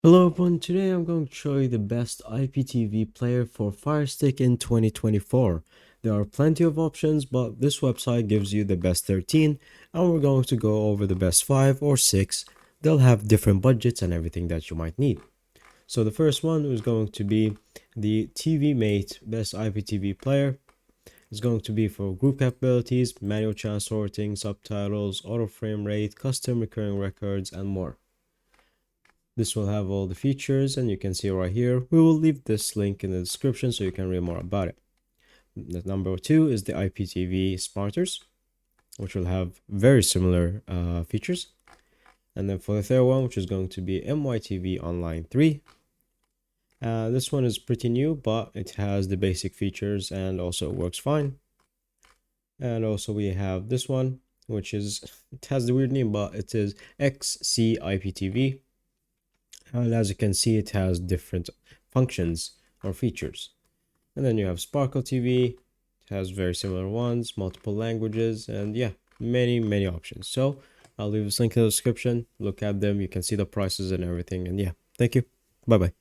Hello everyone, today I'm going to show you the best IPTV player for Firestick in 2024. There are plenty of options, but this website gives you the best 13, and we're going to go over the best 5 or 6. They'll have different budgets and everything that you might need. So the first one is going to be the TV Mate Best IPTV Player. It's going to be for group capabilities, manual channel sorting, subtitles, auto frame rate, custom recurring records, and more. This will have all the features, and you can see right here. We will leave this link in the description so you can read more about it. The number 2 is the IPTV Smarters, which will have very similar features. And then for the third one, which is going to be MYTV Online 3. This one is pretty new, but it has the basic features and also works fine. And also we have this one, which is, it has the weird name, but it is XC IPTV. And as you can see, it has different functions or features. And then you have Sparkle TV. It has very similar ones, multiple languages, and yeah, many options. So I'll leave this link in the description. Look at them. You can see the prices and everything. And yeah, thank you. Bye bye.